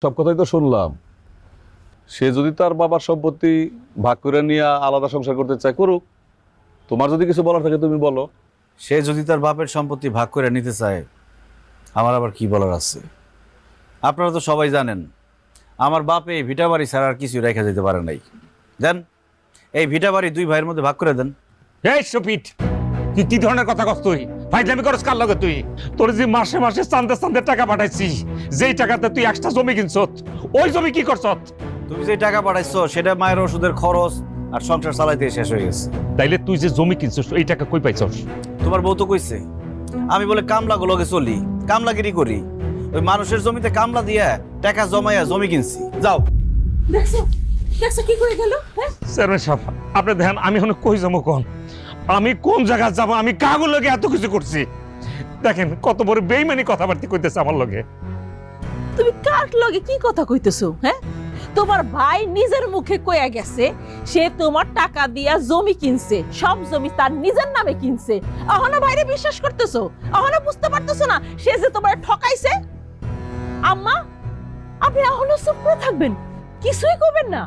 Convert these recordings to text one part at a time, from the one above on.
সব কথাই তো শুনলাম। সে যদি তার বাবার সম্পত্তি ভাগ করে নিয়ে আলাদা সংসার করতে চায় করুক। তোমার যদি কিছু বলার থাকে তুমি বলো। সে যদি তার বাপের সম্পত্তি ভাগ করে নিতে চায়, আমার আবার কি বলার আছে? আপনারা তো সবাই জানেন আমার বাপ এই ভিটা বাড়ি ছাড়া আর কিছু রেখে যেতে পারে নাই। জান, এই ভিটা বাড়ি দুই ভাইয়ের মধ্যে ভাগ করে দেন। এই সুপিট, তুই কি ধরনের কথা কস? তুই ফাইজলামি করস কার লগে? তুই তোর যে মাসে মাসে চান্দে চান্দে টাকা পাঠাইছি, যেই টাকাতে তুই একটা জমি কিনছত, ওই জমি কি করছত? তুমি যে টাকা পাঠাইছো সেটা মায়ের ওষুধের খরচ আর সংসার চালাইতে শেষ হয়ে গেছে। তাইলে তুই যে জমি কিনছস এই টাকা কই পাইছস? তোমার বউ তো কইছে আমি বলে কামলা গুলোকে চলি, কামলাগিরি করি। ওই মানুষের জমিতে কামলা দিয়া টাকা জমাইয়া জমি কিনছি। যাও। দেখছো দেখছো কি করে গেল? চেয়ারম্যান সাহেব, আপনি দেখেন আমি এখন কই যাবো কোন? আমি কোন জায়গায় যাবো? আমি কাগুর লগে এত কিছু করছি, দেখেন কত বড় বেইমানি কথাবার্তা কইতেছে আমার লগে। তুমি কার লগে কি কথা কইতেছো? তোমার ভাই নিজের মুখে কইয়া গেছে সে তোমার টাকা দিয়া জমি কিনছে, সব জমি তার নিজের নামে কিনছে। এখনো বাইরে বিশ্বাস করতেছো? এখনো বুঝতে পারতেছো না সে যে তোমার ঠকাইছে? আম্মা, আপনি এখনো চুপ করে থাকবেন, কিছুই করবেন না?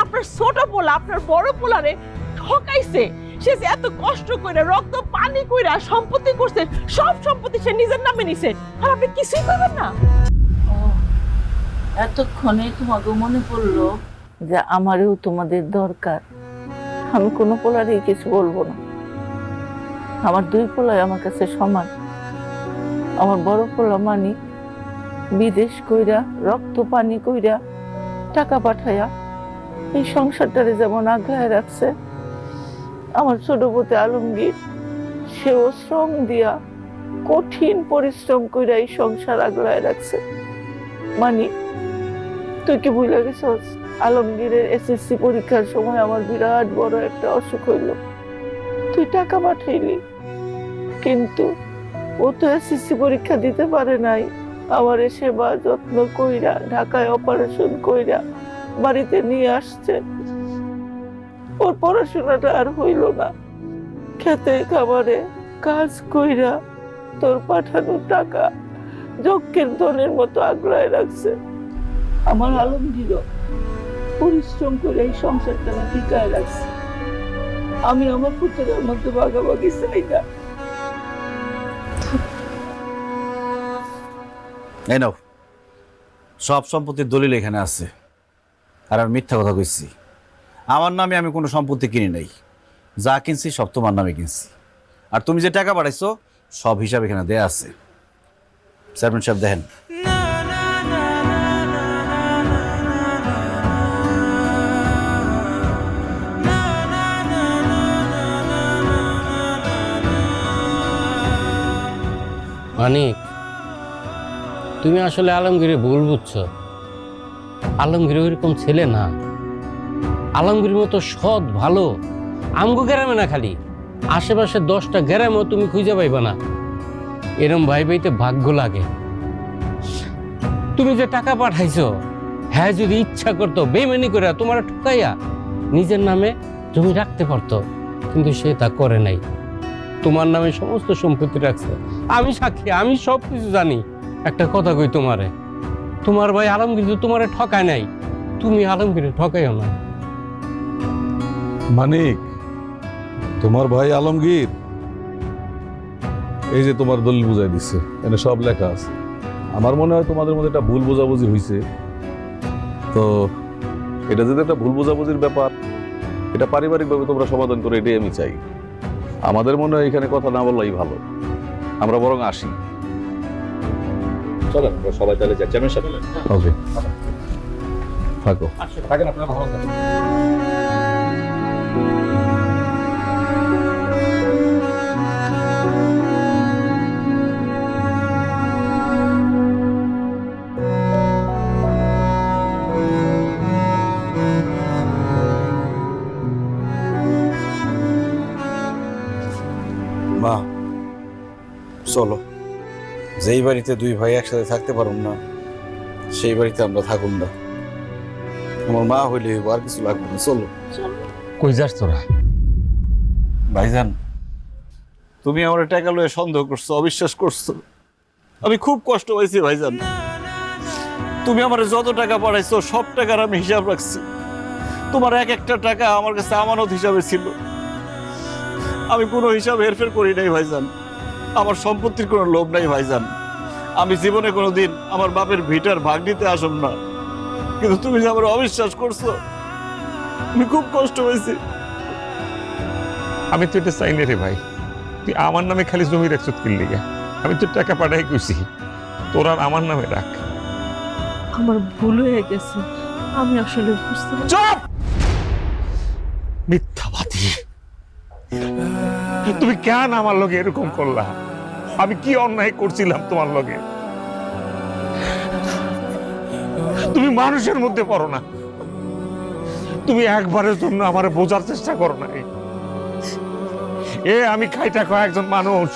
আপনার ছোট পোলা আপনার বড় পোলারে ঠকাইছে। সে যে এত কষ্ট করে রক্ত পানি কইরা সম্পত্তি করছে, সব সম্পত্তি সে নিজের নামে নিছে, আর আপনি কিছুই করবেন না? এতক্ষণে তোমাকে মনে পড়লো যে আমারও তোমাদের দরকার। আমি কোনো পোলারই কিছু বলবো না। আমার দুই পোলাই আমার কাছে সমান। আমার বড় পোলা মানি বিদেশ কইরা রক্ত পানি কইরা টাকা পাঠাইয়া এই সংসারটারে যেমন আগলায় রাখছে, আমার ছোট পুতে আলমগীর সেও শ্রম দিয়া কঠিন পরিশ্রম কইরা এই সংসার আগলায় রাখছে। মানি, তুই কি ভুলে গেছস? আলমগীরের এসএসসি পরীক্ষার সময় আমার বিরাট বড় একটা অসুখ হইল, তুই টাকা পাঠাইলি, কিন্তু ও তো এসএসসি পরীক্ষা দিতে পারে নাই। আমার সেবা যত্ন কইরা ঢাকায় অপারেশন কইরা বাড়িতে নিয়ে আসছে। ওর পড়াশোনাটা আর হইল না। খেতে খাবারে কাজ কইরা তোর পাঠানো টাকা যজ্ঞের ধনের মতো আগলায় রাখছে। আমার আলমগীর পরিশ্রম করে এই সংসারটা টিকায় রাখছে। আমি আমার পুত্রের মধ্যে ভাগাভাগি চাই না। এই নাও, সব সম্পত্তির দলিল এখানে আছে। আর আমি মিথ্যা কথা কইছি? আমার নামে আমি কোনো সম্পত্তি কিনি নাই। যা কিনছি সব তোমার নামে কিনছি। আর তুমি যে টাকা পাঠাইছো সব হিসাব এখানে দেয়া আছে। চেয়ারম্যান সাহেব দেখেন। মানিক, তুমি আসলে আলমগীরে ভুল বুঝছো। আলমগীর ওইরকম ছেলে না। আলমগীর মতো সৎ ভালো আমগো গ্রামে না, খালি আশেপাশে 10টা গ্রামেও তুমি খুঁজে পাইবা না। এরম ভাই ভাইতে ভাগ্য লাগে। তুমি যে টাকা পাঠাইছো, হ্যাঁ যদি ইচ্ছা করতো বেইমানি করে তোমার ঠকাইয়া নিজের নামে জমি রাখতে পারতো, কিন্তু সে তা করে নাই। তোমার নামে সমস্ত সম্পত্তি রাখছে। আমি সাক্ষী, আমি সব কিছু জানি। একটা কথা কই তোমারে, তোমার ভাই আলমগীর তো তোমারে ঠকায় নাই, তুমি আলমগীরে ঠকাইও না। মানিক, তোমার ভাই আলমগীর এই যে তোমার দলিল বুঝাই দিচ্ছে, এখানে সব লেখা আছে। আমার মনে হয় তোমাদের মধ্যে একটা ভুল বোঝাবুঝি হয়েছে। তো এটা যদি একটা ভুল বোঝাবুঝির ব্যাপার, এটা পারিবারিকভাবে তোমরা সমাধান করে, এটাই আমি চাই। আমাদের মনে হয় এখানে কথা না বললেই ভালো। আমরা বরং আসি। চলেন আমরা সবাই তাহলে যাই। চেয়ারম্যান সাহেব ওকে, থাকো। থাকেন আপনারা, ভালো থাকেন। মা, চলো। যেই বাড়িতে দুই ভাই একসাথে থাকতে পারুন না, সেই বাড়িতে আমরা থাকুন না। আমার মা হইলে আর কিছু লাগবে না। চলো। কই যাস তোরা? ভাইজান, তুমি আমার টাকা লয়ে সন্দেহ করছো, অবিশ্বাস করছো। আমি খুব কষ্ট পাইছি ভাইজান। তুমি আমার যত টাকা পাঠাইছো সব টাকার আমি হিসাব রাখছি। তোমার এক একটা টাকা আমার কাছে আমানত হিসাবে ছিল। আমি কোনো হিসাব হেরফের করি নাই ভাইজান। আমার সম্পত্তির কোনো লোভ নাই ভাইজান। আমি জীবনে কোনোদিন আমার বাপের ভিটার ভাগ নিতে আসব না, কিন্তু তুমি যে আমার অবিশ্বাস করছো, আমি খুব কষ্ট হয়েছি। আমি তো এটা চাই না রে ভাই, তুই আমার নামে খালি জমি রাখছো কি লিগে? আমি তো টাকা পাঠাই কইছি, তোর আর আমার নামে রাখ। আমার ভুল হয়ে গেছে, আমি আসলে বুঝতে পারছি। চুপ! মিথ্যাবাদী! তুমি কেন আমার লগে এরকম করলা? আমি কি অন্যায় করছিলাম তোমার লগে? তুমি মানুষের মধ্যে পড়ো না, তুমি একবারের জন্য আমার বোঝার চেষ্টা করো না। আমি খাইটা খাওয়া একজন মানুষ।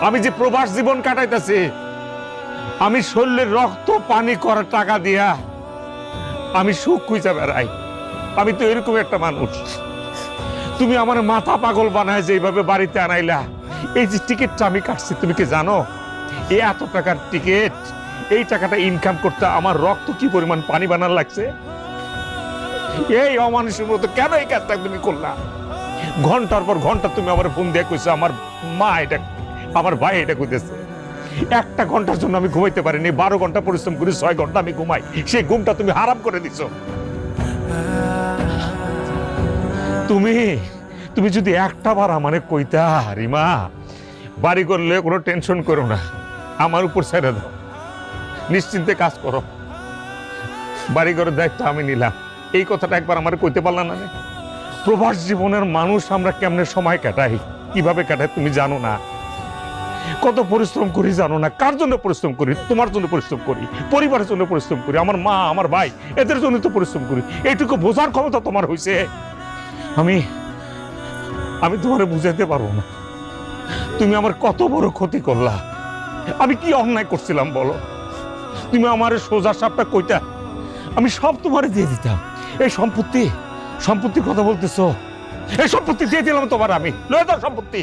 আমি যে প্রবাস জীবন কাটাইতেছি, আমি শরীরের রক্ত পানি করার টাকা দিয়া আমি সুখ খুঁজে বেড়াই। আমি তো এরকম একটা মানুষ। তুমি আমার মাথা পাগল বানায় যেভাবে বাড়িতে আনাইলা, এই যে টিকিটটা আমি কাটছি, তুমি কি জানো এই এত টাকার টিকিট, এই টাকাটা ইনকাম করতে আমার রক্ত কি পরিমাণ পানি বানার লাগছে? এই অমানুষের মতো কেন এই কাজটা তুমি করলা? ঘন্টার পর ঘন্টা তুমি আমার ফোন দিয়ে কইছো আমার মা এটা, আমার ভাই এটা কইতেছে। একটা ঘন্টার জন্য আমি ঘুমাইতে পারিনি, 12 ঘন্টা পরিশ্রম করি, 6 ঘন্টা আমি ঘুমাই। সেই ঘুমটা তুমি হারাম করে দিছো। তুমি যদি একটা বার আমারে কইতা, রিমা বাড়ি করলে কোনো টেনশন করো না, আমার উপর ছেড়ে দাও, নিশ্চিন্তে কাজ করো, বাড়ি ঘরের দায়িত্ব আমি নিলাম, এই কথাটা একবার আমার কইতে পারলাম না? প্রবাস জীবনের মানুষ আমরা কেমনে সময় কাটাই, কিভাবে কাটাই তুমি জানো না। কত পরিশ্রম করি জানো না? কার জন্য পরিশ্রম করি? তোমার জন্য পরিশ্রম করি, পরিবারের জন্য পরিশ্রম করি, আমার মা আমার ভাই এদের জন্য তো পরিশ্রম করি। এইটুকু বোঝার ক্ষমতা তোমার হয়েছে? আমি তোমারে বুঝাইতে পারবো না তুমি আমার কত বড় ক্ষতি করলা। আমি কি অন্যায় করছিলাম বলো? তুমি আমার সোজা সাপটা কইতা, আমি সব তোমারে দিয়ে দিতাম। এই সম্পত্তির কথা বলতেছো, এই সম্পত্তি দিয়ে দিলাম তোমার, আমি লয়ে দাও সম্পত্তি।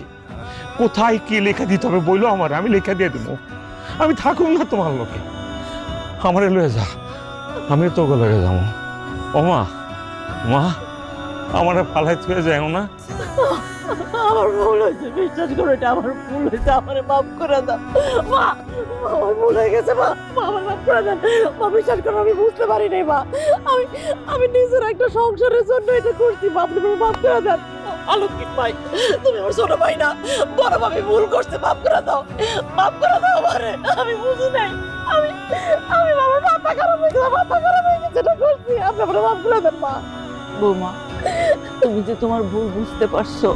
কোথায় কি লেখা দিতে হবে বইলো আমার, আমি লেখা দিয়ে দেবো। আমি থাকুম না তোমার লোকে, আমারে লয়ে যা, আমি তোকে লয়ে যাবো। ও মা, আমার পালাই থুয়ে যায় না। আমার ভুল হয়েছে, বিশ্বাস করো, এটা আমার ভুল হয়েছে, আমার মাফ করে দাও মা। আমার ভুল হয়ে গেছে মা, আমার মাফ করে দেন মা। বিশ্বাস করো, আমি বুঝতে পারি নাই মা। আমি নিজের একটা সংসারের জন্য এটা করছি মা, আপনি মাফ করে দেন। আলোকিত ভাই, তুমি আমার ছোট ভাই না, বড় ভাবি ভুল করছে, মাফ করে দাও, মাফ করে দাও আমারে। আমি বুঝি নাই, আমি বাবার মাথা খারাপ হয়ে গেছে, এটা করছি, আপনি আমার মাফ করে দেন মা। বৌমা, তুমি যে তোমার ভুল বুঝতে পারছো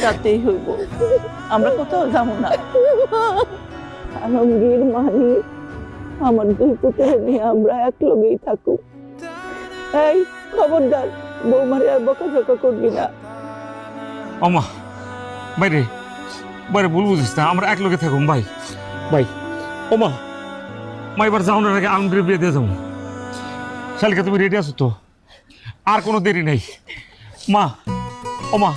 তাতেই হইব, আমরা কোথাও যাবো না। আলমগীর, মানি, আমার 2 পুত্র নিয়ে আমরা এক লগেই থাকুক। এই খবরদার, বৌমারে আর বকাঝকা করবি না। ওমা বাইরে ভুল বুঝিস না, আমরা এক লোকে থাকুম ভাই। ওমা এবার যাওয়ার আগে আলমগীরের বিয়ে দিয়ে যাবো। শালিকা তুমি রেডি আছো তো? আর কোনো দেরি নেই মা। ওমা